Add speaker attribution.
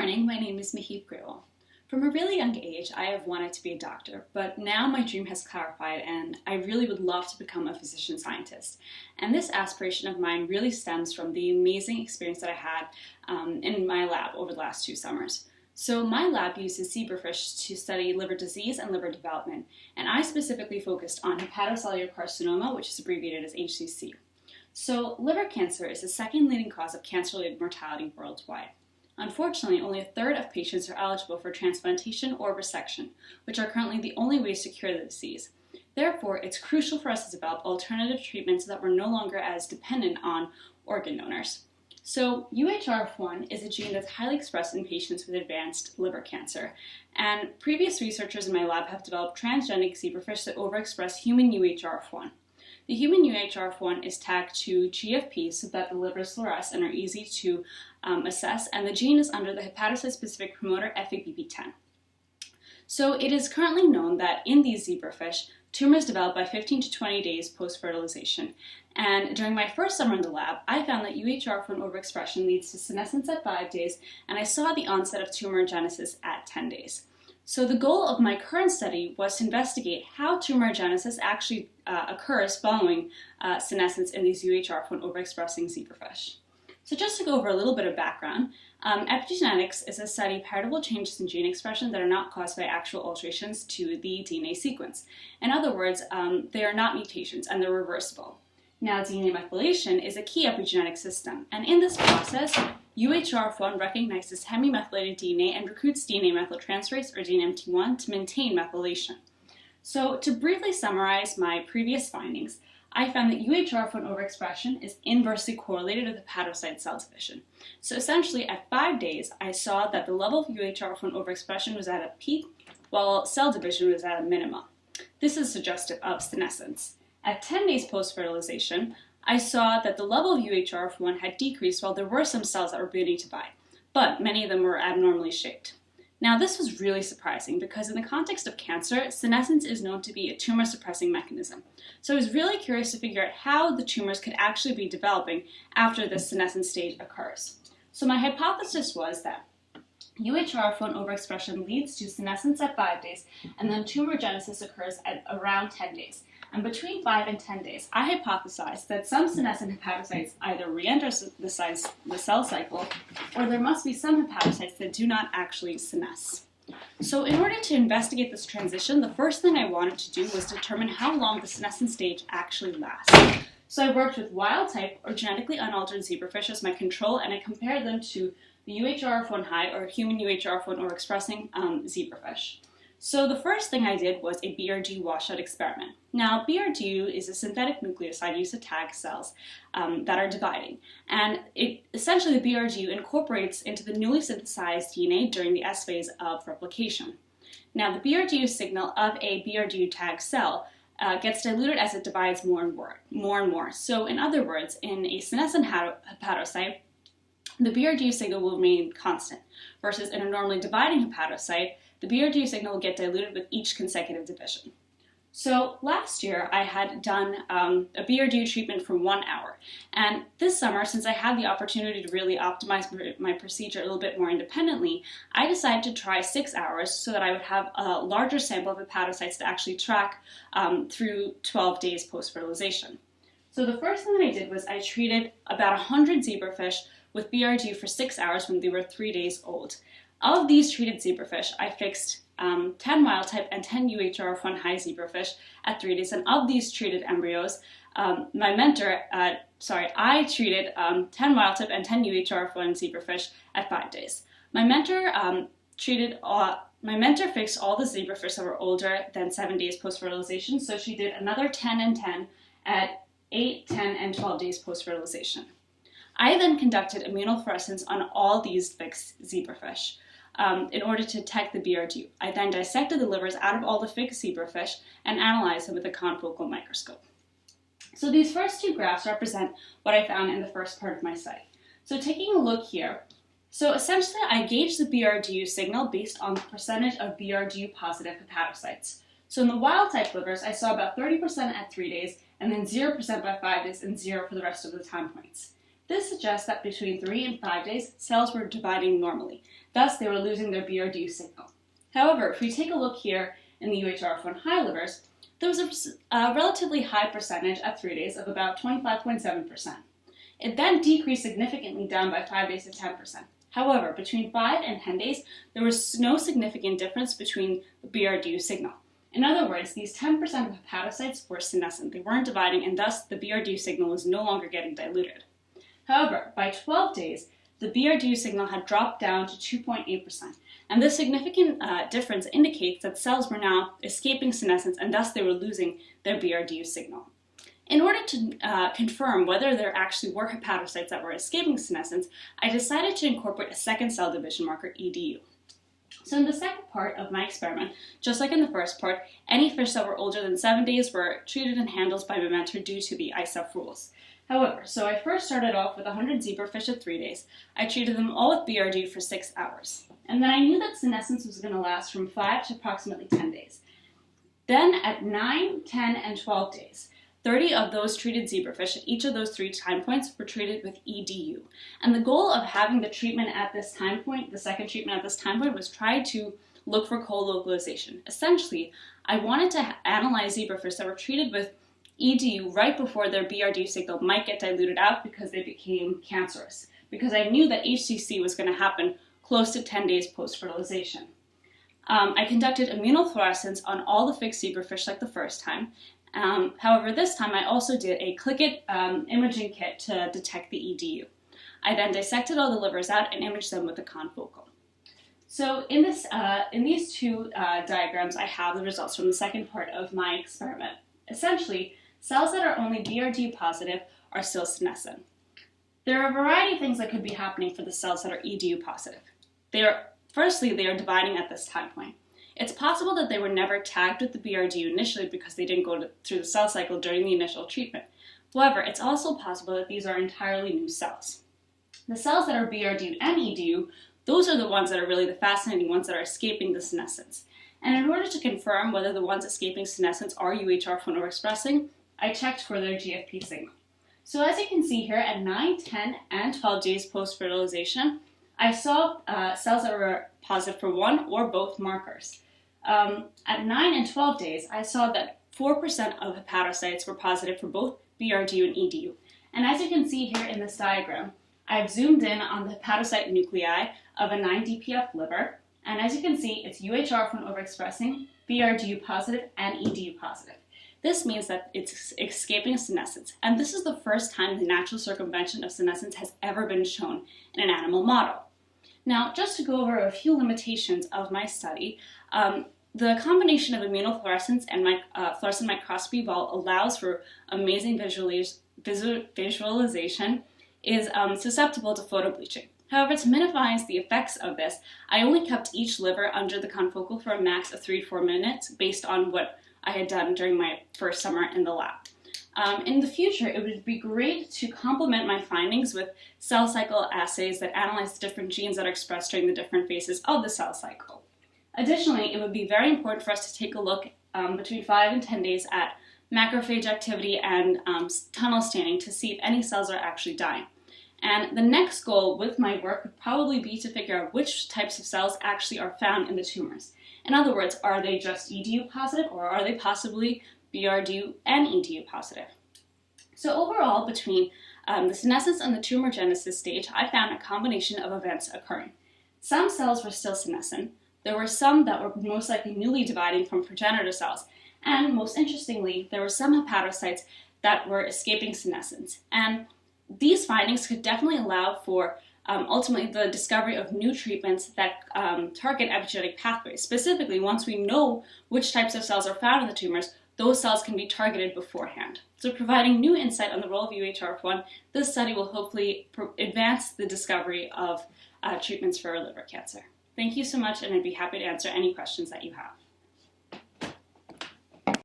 Speaker 1: morning, my name is Mahib Grewal. From a really young age, I have wanted to be a doctor, but now my dream has clarified and I really would love to become a physician scientist. And this aspiration of mine really stems from the amazing experience that I had in my lab over the last 2 summers. So my lab uses zebrafish to study liver disease and liver development, and I specifically focused on hepatocellular carcinoma, which is abbreviated as HCC. So liver cancer is the second leading cause of cancer-related mortality worldwide. Unfortunately, only a third of patients are eligible for transplantation or resection, which are currently the only ways to cure the disease. Therefore, it's crucial for us to develop alternative treatments so that we're no longer as dependent on organ donors. So UHRF1 is a gene that's highly expressed in patients with advanced liver cancer, and previous researchers in my lab have developed transgenic zebrafish that overexpress human UHRF1. The human UHRF1 is tagged to GFP so that the livers fluoresce and are easy to assess, and the gene is under the hepatocyte-specific promoter FABP10. So it is currently known that in these zebrafish, tumors develop by 15 to 20 days post-fertilization. And during my first summer in the lab, I found that UHRF1 overexpression leads to senescence at 5 days, and I saw the onset of tumor genesis at 10 days. So the goal of my current study was to investigate how tumor genesis actually occurs following senescence in these UHRF1 overexpressing zebrafish. So just to go over a little bit of background, epigenetics is a study of heritable changes in gene expression that are not caused by actual alterations to the DNA sequence. In other words, they are not mutations and they're reversible. Now, DNA methylation is a key epigenetic system, and in this process, UHRF1 recognizes hemimethylated DNA and recruits DNA methyltransferase, or DNMT1, to maintain methylation. So to briefly summarize my previous findings, I found that UHRF1 overexpression is inversely correlated with hepatocyte cell division. So essentially, at 5 days, I saw that the level of UHRF1 overexpression was at a peak, while cell division was at a minimum. This is suggestive of senescence. At 10 days post-fertilization, I saw that the level of UHRF1 had decreased while there were some cells that were beginning to divide, but many of them were abnormally shaped. Now, this was really surprising because in the context of cancer, senescence is known to be a tumor-suppressing mechanism. So I was really curious to figure out how the tumors could actually be developing after this senescence stage occurs. So my hypothesis was that UHRF1 overexpression leads to senescence at 5 days, and then tumor genesis occurs at around 10 days. And between 5 and 10 days, I hypothesized that some senescent hepatocytes either re-enter the cell cycle, or there must be some hepatocytes that do not actually senesce. So in order to investigate this transition, the first thing I wanted to do was determine how long the senescent stage actually lasts. So I worked with wild-type or genetically unaltered zebrafish as my control, and I compared them to the UHRF1 high or human UHRF1 overexpressing zebrafish. So the first thing I did was a BRG washout experiment. Now, BRG is a synthetic nucleoside used to tag cells that are dividing. And essentially, the BRG incorporates into the newly synthesized DNA during the S phase of replication. Now, the BRG signal of a BRG tagged cell gets diluted as it divides more and more. So in other words, in a senescent hepatocyte, the BRG signal will remain constant, versus in a normally dividing hepatocyte, the BRG signal will get diluted with each consecutive division. So last year, I had done a BRG treatment for 1 hour. And this summer, since I had the opportunity to really optimize my procedure a little bit more independently, I decided to try 6 hours so that I would have a larger sample of hepatocytes to actually track through 12 days post-fertilization. So the first thing that I did was I treated about 100 zebrafish with BRG for 6 hours when they were 3 days old. Of these treated zebrafish, I fixed 10 wild-type and 10 UHRF1 high zebrafish at 3 days, and of these treated embryos, I treated 10 wild-type and 10 UHRF1 zebrafish at 5 days. My mentor fixed all the zebrafish that were older than 7 days post-fertilization, so she did another 10 and 10 at 8, 10, and 12 days post-fertilization. I then conducted immunofluorescence on all these fixed zebrafish in order to detect the BRG. I then dissected the livers out of all the fixed zebrafish and analyzed them with a confocal microscope. So these first 2 graphs represent what I found in the first part of my study. So taking a look here, so essentially I gauged the BRGU signal based on the percentage of BRGU positive hepatocytes. So in the wild-type livers, I saw about 30% at 3 days, and then 0% by 5 days, and 0 for the rest of the time points. This suggests that between 3 and 5 days, cells were dividing normally. Thus, they were losing their BRDU signal. However, if we take a look here in the UHRF1 high livers, there was a relatively high percentage at 3 days of about 25.7%. It then decreased significantly down by 5 days to 10%. However, between 5 and 10 days, there was no significant difference between the BRDU signal. In other words, these 10% of hepatocytes were senescent. They weren't dividing, and thus the BRDU signal was no longer getting diluted. However, by 12 days, the BRDU signal had dropped down to 2.8%, and this significant difference indicates that cells were now escaping senescence, and thus they were losing their BRDU signal. In order to confirm whether there actually were hepatocytes that were escaping senescence, I decided to incorporate a second cell division marker, EDU. So in the second part of my experiment, just like in the first part, any fish that were older than 7 days were treated and handled by my mentor due to the LISEF rules. However, so I first started off with 100 zebrafish at 3 days. I treated them all with BRDU for 6 hours. And then I knew that senescence was going to last from 5 to approximately 10 days. Then at 9, 10, and 12 days, 30 of those treated zebrafish at each of those 3 time points were treated with EDU. And the goal of having the treatment at this time point, the second treatment at this time point, was try to look for co-localization. Essentially, I wanted to analyze zebrafish that were treated with EDU right before their BRDU signal might get diluted out because they became cancerous, because I knew that HCC was going to happen close to 10 days post-fertilization. I conducted immunofluorescence on all the fixed zebrafish like the first time. However, this time I also did a click-it imaging kit to detect the EDU. I then dissected all the livers out and imaged them with a confocal. So in these two diagrams, I have the results from the second part of my experiment. Essentially, cells that are only BRDU positive are still senescent. There are a variety of things that could be happening for the cells that are EDU positive. Firstly, they are dividing at this time point. It's possible that they were never tagged with the BRDU initially because they didn't go through the cell cycle during the initial treatment. However, it's also possible that these are entirely new cells. The cells that are BRDU and EDU, those are the ones that are really the fascinating ones that are escaping the senescence. And in order to confirm whether the ones escaping senescence are UHRF1 overexpressing, I checked for their GFP signal. So as you can see here, at 9, 10, and 12 days post-fertilization, I saw cells that were positive for one or both markers. At 9 and 12 days, I saw that 4% of hepatocytes were positive for both BRDU and EDU. And as you can see here in this diagram, I've zoomed in on the hepatocyte nuclei of a 9-DPF liver, and as you can see, it's UHRF1 overexpressing, BRDU positive, and EDU positive. This means that it's escaping senescence, and this is the first time the natural circumvention of senescence has ever been shown in an animal model. Now, just to go over a few limitations of my study, the combination of immunofluorescence and fluorescent microscopy, while allows for amazing visualization, is susceptible to photobleaching. However, to minimize the effects of this, I only kept each liver under the confocal for a max of 3 to 4 minutes based on what I had done during my first summer in the lab. In the future, it would be great to complement my findings with cell cycle assays that analyze the different genes that are expressed during the different phases of the cell cycle. Additionally, it would be very important for us to take a look between 5 and 10 days at macrophage activity and tunnel staining to see if any cells are actually dying. And the next goal with my work would probably be to figure out which types of cells actually are found in the tumors. In other words, are they just EDU positive or are they possibly BRDU and EDU positive? So overall, between the senescence and the tumorigenesis stage, I found a combination of events occurring. Some cells were still senescent. There were some that were most likely newly dividing from progenitor cells. And most interestingly, there were some hepatocytes that were escaping senescence. And these findings could definitely allow for ultimately the discovery of new treatments that target epigenetic pathways. Specifically, once we know which types of cells are found in the tumors, those cells can be targeted beforehand. So providing new insight on the role of UHRF1, this study will hopefully advance the discovery of treatments for liver cancer. Thank you so much, and I'd be happy to answer any questions that you have.